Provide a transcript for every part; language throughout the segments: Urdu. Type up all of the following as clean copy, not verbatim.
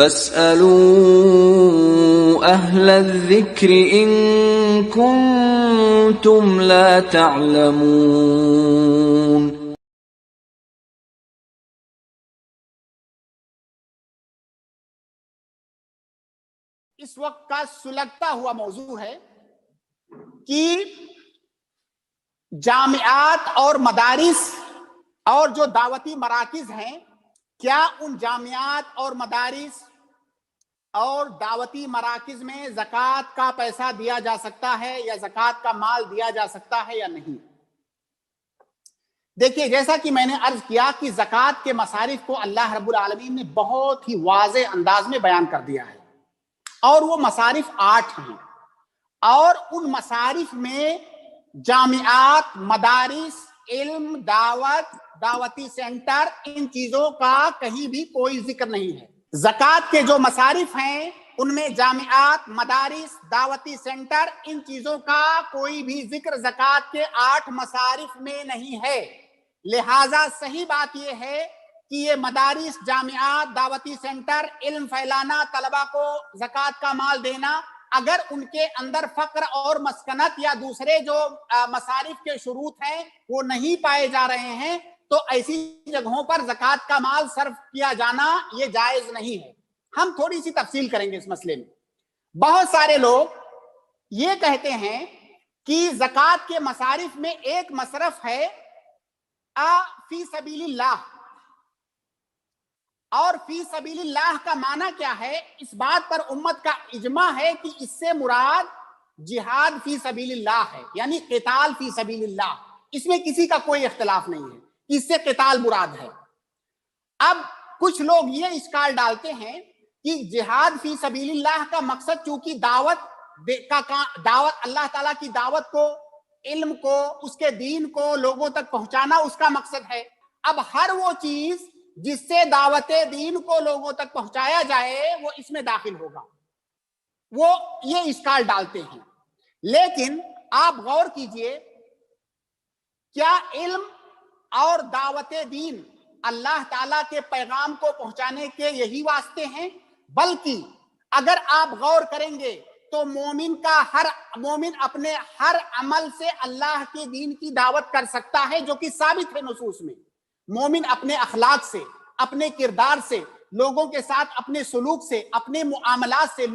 فَاسْأَلُوا أَهْلَ الذِّكْرِ إِن كُنتُمْ لَا تَعْلَمُونَ۔ اس وقت کا سلگتا ہوا موضوع ہے کہ جامعات اور مدارس اور جو دعوتی مراکز ہیں، کیا ان جامعات اور مدارس اور دعوتی مراکز میں زکوٰۃ کا پیسہ دیا جا سکتا ہے یا زکوٰۃ کا مال دیا جا سکتا ہے یا نہیں؟ دیکھیے، جیسا کہ میں نے عرض کیا کہ زکوٰۃ کے مصارف کو اللہ رب العالمین نے بہت ہی واضح انداز میں بیان کر دیا ہے، اور وہ مصارف 8 ہیں، اور ان مصارف میں جامعات، مدارس، علم، دعوتی سینٹر، ان چیزوں کا کہیں بھی کوئی ذکر نہیں ہے۔ زکوٰۃ کے جو مصارف ہیں ان میں جامعات، مدارس، دعوتی سینٹر، ان چیزوں کا کوئی بھی ذکر زکوٰۃ کے 8 مصارف میں نہیں ہے۔ لہٰذا صحیح بات یہ ہے کہ یہ مدارس، جامعات، دعوتی سینٹر، علم پھیلانا، طلبہ کو زکوٰۃ کا مال دینا، اگر ان کے اندر فقر اور مسکنت یا دوسرے جو مصارف کے شروط ہیں وہ نہیں پائے جا رہے ہیں، تو ایسی جگہوں پر زکوٰۃ کا مال صرف کیا جانا یہ جائز نہیں ہے۔ ہم تھوڑی سی تفصیل کریں گے اس مسئلے میں۔ بہت سارے لوگ یہ کہتے ہیں کہ زکوٰۃ کے مصارف میں ایک مصرف ہے فی سبیل اللہ، اور فی سبیل اللہ کا معنی کیا ہے؟ اس بات پر امت کا اجماع ہے کہ اس سے مراد جہاد فی سبیل اللہ ہے، یعنی قتال فی سبیل اللہ۔ اس میں کسی کا کوئی اختلاف نہیں ہے، اس سے قتال مراد ہے۔ اب کچھ لوگ یہ اشکال ڈالتے ہیں کہ جہاد فی سبیل اللہ کا مقصد چونکہ دعوت اللہ تعالیٰ کی دعوت کو، علم کو، اس کے دین کو لوگوں تک پہنچانا اس کا مقصد ہے۔ اب ہر وہ چیز جس سے دعوت دین کو لوگوں تک پہنچایا جائے وہ اس میں داخل ہوگا، وہ یہ اشکال ڈالتے ہیں۔ لیکن آپ غور کیجئے، کیا علم اور دعوت دین اللہ تعالیٰ کے پیغام کو پہنچانے کے یہی واسطے ہیں؟ بلکہ اگر آپ غور کریں گے تو مومن اپنے ہر عمل سے اللہ کے دین کی دعوت کر سکتا ہے، جو کہ ثابت ہے نصوص میں۔ مومن اپنے اخلاق سے، اپنے کردار سے، لوگوں کے ساتھ اپنے سلوک سے، اپنے معاملات سے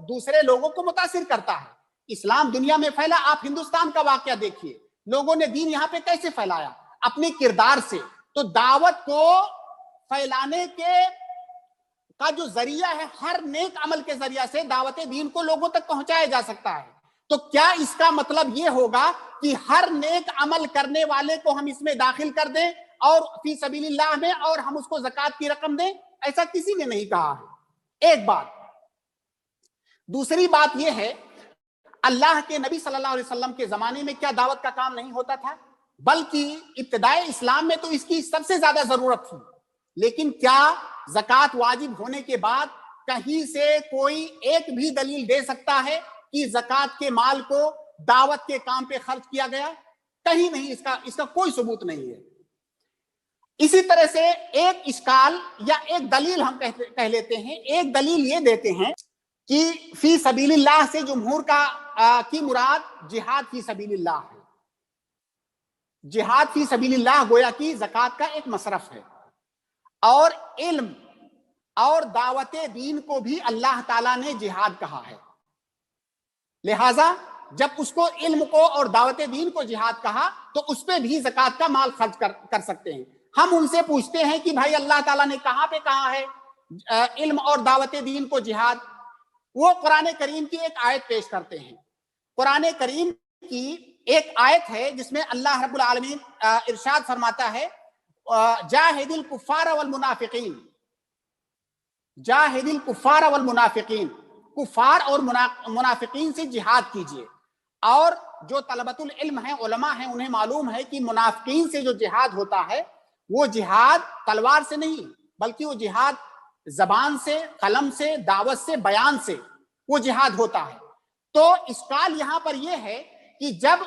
دوسرے لوگوں کو متاثر کرتا ہے۔ اسلام دنیا میں پھیلا، آپ ہندوستان کا واقعہ دیکھیے، لوگوں نے دین یہاں پہ کیسے پھیلایا؟ اپنے کردار سے۔ تو دعوت کو پھیلانے کا جو ذریعہ ہے، ہر نیک عمل کے ذریعہ سے دعوت دین کو لوگوں تک پہنچایا جا سکتا ہے۔ تو کیا اس کا مطلب یہ ہوگا کہ ہر نیک عمل کرنے والے کو ہم اس میں داخل کر دیں اور فی سبیل اللہ میں، اور ہم اس کو زکوٰۃ کی رقم دیں؟ ایسا کسی نے نہیں کہا ہے۔ ایک بات۔ دوسری بات یہ ہے، اللہ کے نبی صلی اللہ علیہ وسلم کے زمانے میں کیا دعوت کا کام نہیں ہوتا تھا؟ بلکہ ابتدائے اسلام میں تو اس کی سب سے زیادہ ضرورت تھی۔ لیکن کیا زکوٰۃ واجب ہونے کے بعد کہیں سے کوئی ایک بھی دلیل دے سکتا ہے کہ زکوٰۃ کے مال کو دعوت کے کام پہ خرچ کیا گیا؟ کہیں نہیں، اس کا کوئی ثبوت نہیں ہے۔ اسی طرح سے ایک اشکال یا ایک دلیل ہم کہہ لیتے ہیں، ایک دلیل یہ دیتے ہیں کہ فی سبیل اللہ سے جمہور کی مراد جہاد فی سبیل اللہ ہے۔ جہاد فی سبیل اللہ گویا کہ زکوٰۃ کا ایک مصرف ہے، اور علم اور دعوت دین کو بھی اللہ تعالیٰ نے جہاد کہا ہے۔ لہٰذا جب اس کو، علم کو اور دعوت دین کو جہاد کہا تو اس پہ بھی زکوٰۃ کا مال خرچ کر سکتے ہیں۔ ہم ان سے پوچھتے ہیں کہ بھائی اللہ تعالیٰ نے کہاں پہ کہا ہے علم اور دعوت دین کو جہاد؟ وہ قرآن کریم کی ایک آیت پیش کرتے ہیں۔ قرآن کریم کی ایک آیت ہے جس میں اللہ رب العالمین ارشاد فرماتا ہے، جاہد الکفار والمنافقین، جاہد الکفار والمنافقین، کفار اور منافقین سے جہاد کیجئے۔ اور جو طلبۃ العلم ہیں، علماء ہیں، انہیں معلوم ہے کہ منافقین سے جو جہاد ہوتا ہے وہ جہاد تلوار سے نہیں، بلکہ وہ جہاد زبان سے، قلم سے، دعوت سے، بیان سے وہ جہاد ہوتا ہے۔ تو اشکال یہاں پر یہ ہے کہ جب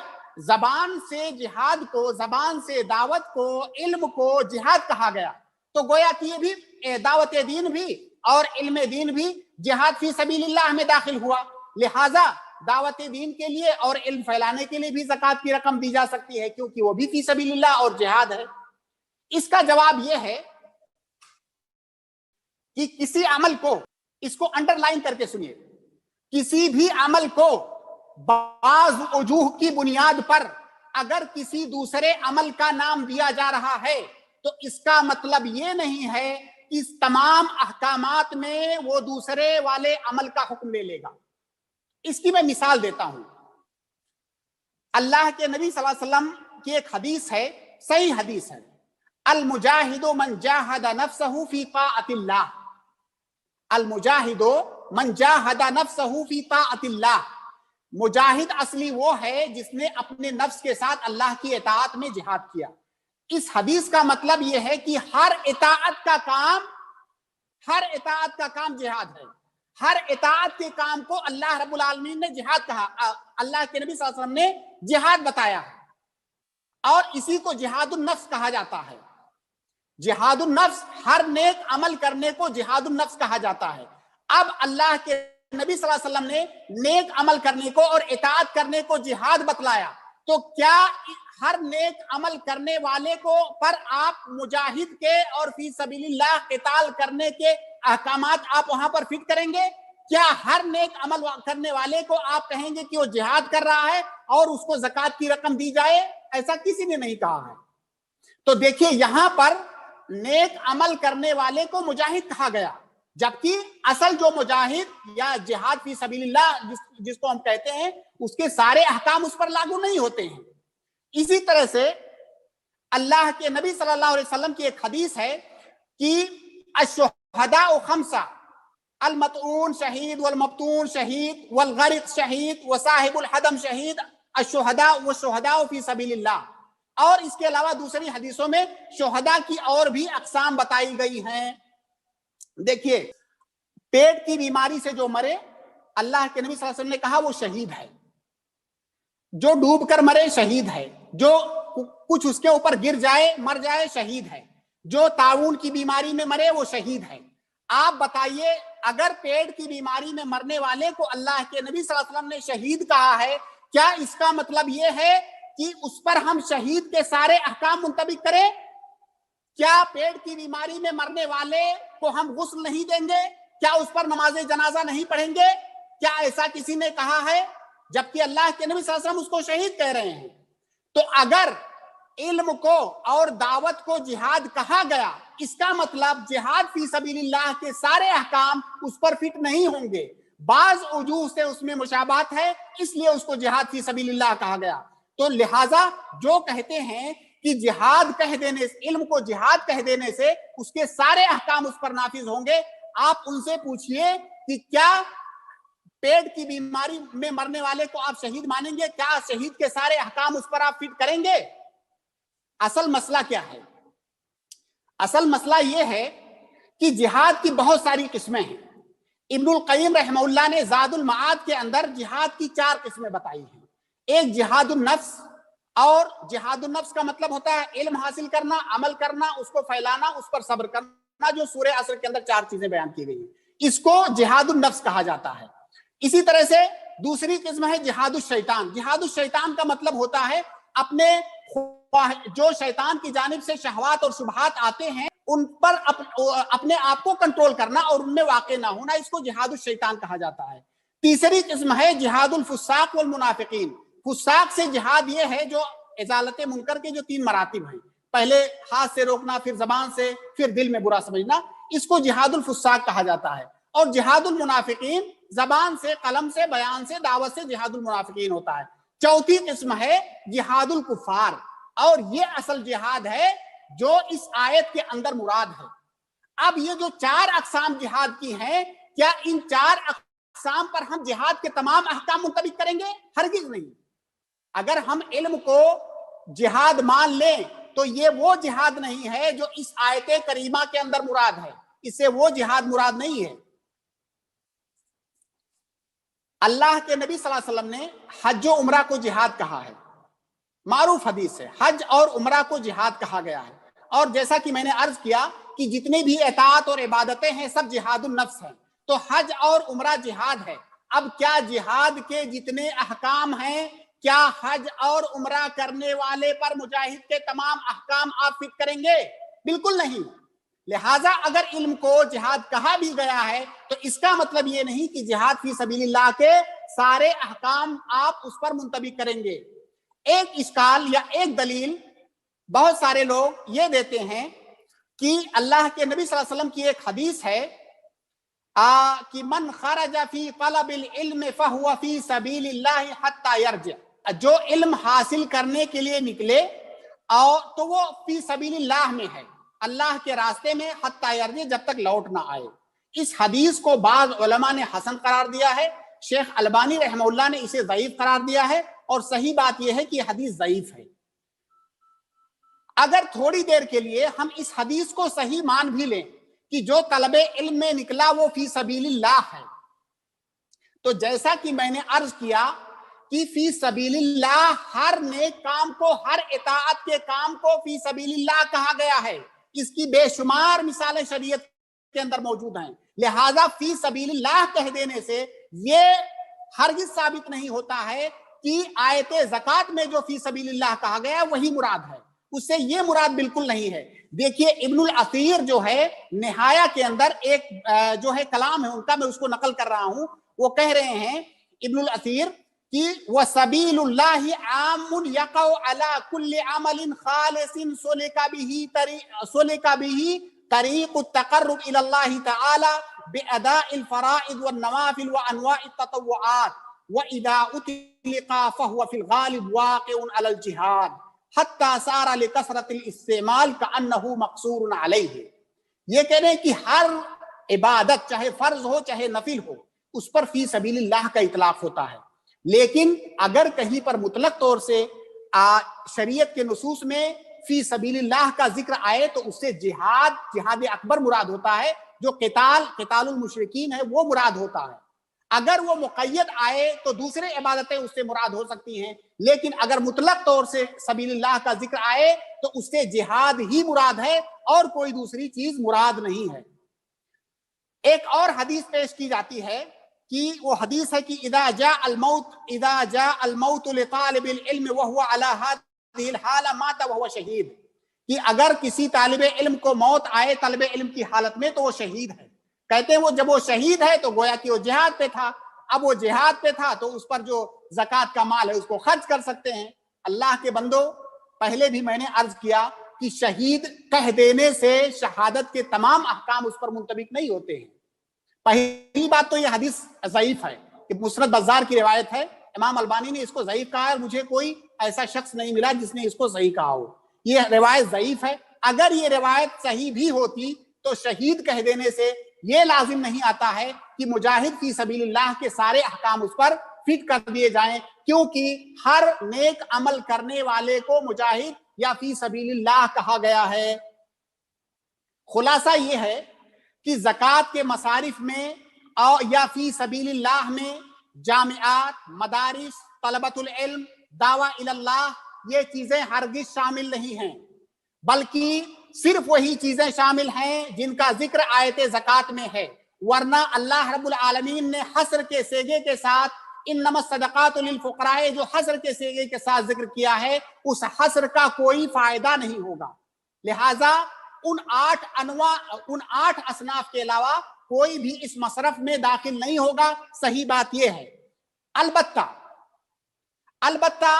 زبان سے جہاد کو، زبان سے دعوت کو، علم کو جہاد کہا گیا، تو گویا کہ یہ بھی دعوت دین بھی اور علم دین بھی جہاد فی سبیل اللہ میں داخل ہوا، لہٰذا دعوت دین کے لیے اور علم پھیلانے کے لیے بھی زکوٰۃ کی رقم دی جا سکتی ہے، کیونکہ وہ بھی فی سبیل اللہ اور جہاد ہے۔ اس کا جواب یہ ہے کہ کسی عمل کو، اس کو انڈر لائن کر کے سنیے، کسی بھی عمل کو بعض وجوہ کی بنیاد پر اگر کسی دوسرے عمل کا نام دیا جا رہا ہے تو اس کا مطلب یہ نہیں ہے کہ اس تمام احکامات میں وہ دوسرے والے عمل کا حکم لے لے گا۔ اس کی میں مثال دیتا ہوں۔ اللہ کے نبی صلی اللہ علیہ وسلم کی ایک حدیث ہے، صحیح حدیث ہے، المجاہد من جاہد نفسہ فی طاعت اللہ، المجاہد من جاہد نفسہ فی طاعت اللہ، مجاہد اصلی وہ ہے جس نے اپنے نفس کے ساتھ اللہ کی اطاعت میں جہاد کیا۔ اس حدیث کا مطلب یہ ہے کہ ہر اطاعت کا کام جہاد ہے، ہر اطاعت کے کام کو اللہ رب العالمین نے جہاد کہا، اللہ کے نبی صلی اللہ علیہ وسلم نے جہاد بتایا ہے، اور اسی کو جہاد النفس کہا جاتا ہے۔ جہاد النفس، ہر نیک عمل کرنے کو جہاد النفس کہا جاتا ہے۔ اب اللہ کے نبی صلی اللہ علیہ وسلم نے نیک عمل کرنے کو اور اطاعت کرنے کو جہاد بتلایا، تو کیا ہر نیک عمل کرنے والے کو پر آپ مجاہد کے اور فی سبیل اللہ قتال کرنے کے احکامات آپ وہاں پر فٹ کریں گے؟ کیا ہر نیک عمل کرنے والے کو آپ کہیں گے کہ وہ جہاد کر رہا ہے اور اس کو زکوٰۃ کی رقم دی جائے؟ ایسا کسی نے نہیں کہا ہے۔ تو دیکھیے یہاں پر نیک عمل کرنے والے کو مجاہد کہا گیا، جبکہ اصل جو مجاہد یا جہاد فی سبیل اللہ جس کو ہم کہتے ہیں، اس کے سارے احکام اس پر لاگو نہیں ہوتے ہیں۔ اسی طرح سے اللہ کے نبی صلی اللہ علیہ وسلم کی ایک حدیث ہے کہ الشہداء خمسہ، المطعون شہید، والمبتون شہید، والغرق شہید، وصاحب الحدم شہید، الشہداء والشہداء فی سبیل اللہ۔ اور اس کے علاوہ دوسری حدیثوں میں شہداء کی اور بھی اقسام بتائی گئی ہیں۔ دیکھیے، پیٹ کی بیماری سے جو مرے، اللہ کے نبی صلی اللہ علیہ وسلم نے کہا وہ شہید ہے۔ جو ڈوب کر مرے شہید ہے، جو کچھ اس کے اوپر گر جائے مر جائے شہید ہے، جو طاعون کی بیماری میں مرے وہ شہید ہے۔ آپ بتائیے، اگر پیٹ کی بیماری میں مرنے والے کو اللہ کے نبی صلی اللہ علیہ وسلم نے شہید کہا ہے، کیا اس کا مطلب یہ ہے کہ اس پر ہم شہید کے سارے احکام منطبق کریں؟ کیا پیٹ کی بیماری میں مرنے والے کو ہم غسل نہیں دیں گے؟ کیا اس پر نماز جنازہ نہیں پڑھیں گے؟ کیا ایسا کسی نے کہا ہے؟ جبکہ اللہ کے نبی صلی اللہ علیہ وسلم اس کو شہید کہہ رہے ہیں۔ تو اگر علم کو اور دعوت کو جہاد کہا گیا، اس کا مطلب جہاد فی سبیل اللہ کے سارے احکام اس پر فٹ نہیں ہوں گے، بعض وجوہ سے اس میں مشابہت ہے، اس لیے اس کو جہاد فی سبیل اللہ کہا گیا۔ تو لہٰذا جو کہتے ہیں کہ جہاد کہہ دینے سے، علم کو جہاد کہہ دینے سے اس کے سارے احکام اس پر نافذ ہوں گے، آپ ان سے پوچھئے کہ کیا پیٹ کی بیماری میں مرنے والے کو آپ شہید مانیں گے؟ کیا شہید کے سارے احکام اس پر آپ فٹ کریں گے؟ اصل مسئلہ کیا ہے؟ اصل مسئلہ یہ ہے کہ جہاد کی بہت ساری قسمیں ہیں۔ ابن القیم رحمہ اللہ نے زاد المعاد کے اندر جہاد کی 4 قسمیں بتائی ہیں۔ ایک جہاد النفس، اور جہاد النفس کا مطلب ہوتا ہے علم حاصل کرنا، عمل کرنا، اس کو پھیلانا، اس پر صبر کرنا، جو سورہ عصر کے اندر 4 چیزیں بیان کی گئی ہیں، اس کو جہاد النفس کہا جاتا ہے۔ اسی طرح سے دوسری قسم ہے جہاد الشیطان۔ جہاد الشیطان کا مطلب ہوتا ہے اپنے جو شیطان کی جانب سے شہوات اور شبہات آتے ہیں ان پر اپنے آپ کو کنٹرول کرنا اور ان میں واقع نہ ہونا، اس کو جہاد الشیطان کہا جاتا ہے۔ تیسری قسم ہے جہاد الفساق والمنافقین۔ فساق سے جہاد یہ ہے جو ازالت منکر کے جو 3 مراتب ہیں، پہلے ہاتھ سے روکنا، پھر زبان سے، پھر دل میں برا سمجھنا، اس کو جہاد الفساق کہا جاتا ہے۔ اور جہاد المنافقین زبان سے، قلم سے، بیان سے، دعوت سے جہاد المنافقین ہوتا ہے۔ چوتھی قسم ہے جہاد الکفار، اور یہ اصل جہاد ہے جو اس آیت کے اندر مراد ہے۔ اب یہ جو 4 اقسام جہاد کی ہیں، کیا ان 4 اقسام پر ہم جہاد کے تمام احکام منطبق کریں گے؟ ہرگز نہیں۔ اگر ہم علم کو جہاد مان لیں تو یہ وہ جہاد نہیں ہے جو اس آیت کریمہ کے اندر مراد ہے، اس سے وہ جہاد مراد نہیں ہے۔ اللہ کے نبی صلی اللہ علیہ وسلم نے حج و عمرہ کو جہاد کہا ہے، معروف حدیث ہے، حج اور عمرہ کو جہاد کہا گیا ہے۔ اور جیسا کہ میں نے عرض کیا کہ جتنے بھی اطاعت اور عبادتیں ہیں سب جہاد النفس ہیں، تو حج اور عمرہ جہاد ہے۔ اب کیا جہاد کے جتنے احکام ہیں کیا حج اور عمرہ کرنے والے پر مجاہد کے تمام احکام آپ فٹ کریں گے؟ بالکل نہیں۔ لہٰذا اگر علم کو جہاد کہا بھی گیا ہے تو اس کا مطلب یہ نہیں کہ جہاد فی سبیل اللہ کے سارے احکام آپ اس پر منطبق کریں گے۔ ایک اشکال یا ایک دلیل بہت سارے لوگ یہ دیتے ہیں کہ اللہ کے نبی صلی اللہ علیہ وسلم کی ایک حدیث ہے کہ من خرج فی طلب العلم فہو فی سبیل اللہ حتی یرجع، جو علم حاصل کرنے کے لیے نکلے اور تو وہ فی سبیل اللہ میں ہے، اللہ کے راستے میں، حتی یرجع جب تک لوٹ نہ آئے۔ اس حدیث کو بعض علماء نے حسن قرار دیا ہے، شیخ البانی رحمہ اللہ نے اسے ضعیف قرار دیا ہے، اور صحیح بات یہ ہے کہ یہ حدیث ضعیف ہے۔ اگر تھوڑی دیر کے لیے ہم اس حدیث کو صحیح مان بھی لیں کہ جو طلب علم میں نکلا وہ فی سبیل اللہ ہے، تو جیسا کہ میں نے عرض کیا کہ فی سبیل اللہ ہر نیک کام کو، ہر اطاعت کے کام کو فی سبیل اللہ کہا گیا ہے۔ اس کی بے شمار مثالیں شریعت کے اندر موجود ہیں۔ لہذا فی سبیل اللہ کہہ دینے سے یہ ہرگز ثابت نہیں ہوتا ہے کہ آیت زکوٰۃ میں جو فی سبیل اللہ کہا گیا وہی مراد ہے، اس سے یہ مراد بالکل نہیں ہے۔ دیکھیے ابن الاثیر جو ہے نہایہ کے اندر ایک جو ہے کلام ہے ان کا، میں اس کو نقل کر رہا ہوں، وہ کہہ رہے ہیں ابن الاثیر کہ وَسَبِيلُ اللَّهِ عَامٌ يَقَعُ عَلَى كُلِّ عَمَلٍ خَالِصٍ سُلِكَ بِهِ طَرِيقُ التَّقَرُّبِ إِلَى اللَّهِ تَعَالَى بِأَدَاءِ الْفَرَائِضِ وَالنَّوَافِلِ وَأَنْوَاعِ التَّطَوُّعَاتِ وَإِذَا أُطْلِقَ فَهُوَ فِي الْغَالِبِ وَاقِعٌ عَلَى الْجِهَادِ حتیٰ سارا لکثرت الاستعمال کأنہ مقصور علیہ۔ یہ کہہ رہے ہیں کہ ہر عبادت چاہے فرض ہو چاہے نفل ہو اس پر فی سبیل اللہ کا اطلاق ہوتا ہے، لیکن اگر کہیں پر مطلق طور سے شریعت کے نصوص میں فی سبیل اللہ کا ذکر آئے تو اس سے جہاد اکبر مراد ہوتا ہے، جو قتال المشرکین ہے وہ مراد ہوتا ہے۔ اگر وہ مقید آئے تو دوسرے عبادتیں اس سے مراد ہو سکتی ہیں، لیکن اگر مطلق طور سے سبیل اللہ کا ذکر آئے تو اس سے جہاد ہی مراد ہے اور کوئی دوسری چیز مراد نہیں ہے۔ ایک اور حدیث پیش کی جاتی ہے کہ وہ حدیث ہے کہ اذا جاء الموت لطالب العلم وهو على هذه الحالة مات وهو شہید، کہ اگر کسی طالب علم کو موت آئے طالب علم کی حالت میں تو وہ شہید ہے۔ کہتے ہیں وہ جب وہ شہید ہے تو گویا کہ وہ جہاد پہ تھا، اب وہ جہاد پہ تھا تو اس پر جو زکوٰۃ کا مال ہے اس کو خرچ کر سکتے ہیں۔ اللہ کے بندو، پہلے بھی میں نے عرض کیا کہ شہید کہہ دینے سے شہادت کے تمام احکام اس پر منطبق نہیں ہوتے ہیں۔ پہلی بات تو یہ حدیث ضعیف ہے، کہ مسند بزار کی روایت ہے، امام البانی نے اس کو ضعیف کہا ہے اور مجھے کوئی ایسا شخص نہیں ملا جس نے اس کو صحیح کہا ہو۔ یہ روایت ضعیف ہے۔ اگر یہ روایت صحیح بھی ہوتی تو شہید کہہ دینے سے یہ لازم نہیں آتا ہے کہ مجاہد فی سبیل اللہ کے سارے احکام اس پر فٹ کر دیے جائیں، کیونکہ ہر نیک عمل کرنے والے کو مجاہد یا فی سبیل اللہ کہا گیا ہے۔ خلاصہ یہ ہے کہ زکوٰۃ کے مصارف میں یا فی سبیل اللہ میں جامعات، مدارس، طلبۃ العلم، دعویٰ الی اللہ، یہ چیزیں ہرگز شامل نہیں ہیں، بلکہ صرف وہی چیزیں شامل ہیں جن کا ذکر آیت زکوٰۃ میں ہے، ورنہ اللہ رب العالمین نے حصر کے سیغے کے ساتھ انما الصدقات للفقراء جو حصر کے سیغے کے ساتھ ذکر کیا ہے اس حصر کا کوئی فائدہ نہیں ہوگا۔ لہٰذا ان 8 اصناف کے علاوہ کوئی بھی اس مصرف میں داخل نہیں ہوگا۔ صحیح بات یہ ہے۔ البتہ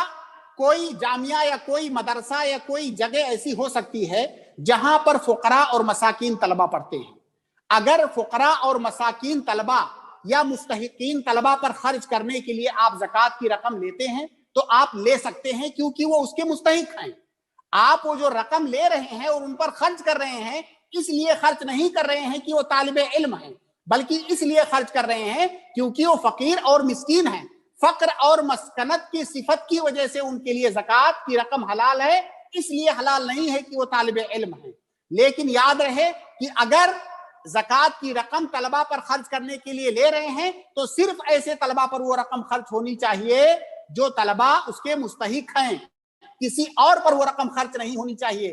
کوئی جامعہ یا کوئی مدرسہ یا کوئی جگہ ایسی ہو سکتی ہے جہاں پر فقراء اور مساکین طلبہ پڑھتے ہیں۔ اگر فقراء اور مساکین طلبہ یا مستحقین طلبہ پر خرچ کرنے کے لیے آپ زکوٰۃ کی رقم لیتے ہیں تو آپ لے سکتے ہیں، کیونکہ وہ اس کے مستحق ہیں۔ آپ وہ جو رقم لے رہے ہیں اور ان پر خرچ کر رہے ہیں، اس لیے خرچ نہیں کر رہے ہیں کہ وہ طالب علم ہیں، بلکہ اس لیے خرچ کر رہے ہیں کیونکہ وہ فقیر اور مسکین ہیں۔ فقر اور مسکنت کی صفت کی وجہ سے ان کے لیے زکوٰۃ کی رقم حلال ہے، اس لیے حلال نہیں ہے کہ وہ طالب علم ہیں۔ لیکن یاد رہے کہ اگر زکوٰۃ کی رقم طلبہ پر خرچ کرنے کے لیے لے رہے ہیں تو صرف ایسے طلبہ پر وہ رقم خرچ ہونی چاہیے جو طلبہ اس کے مستحق ہیں، کسی اور پر وہ رقم خرچ نہیں ہونی چاہیے۔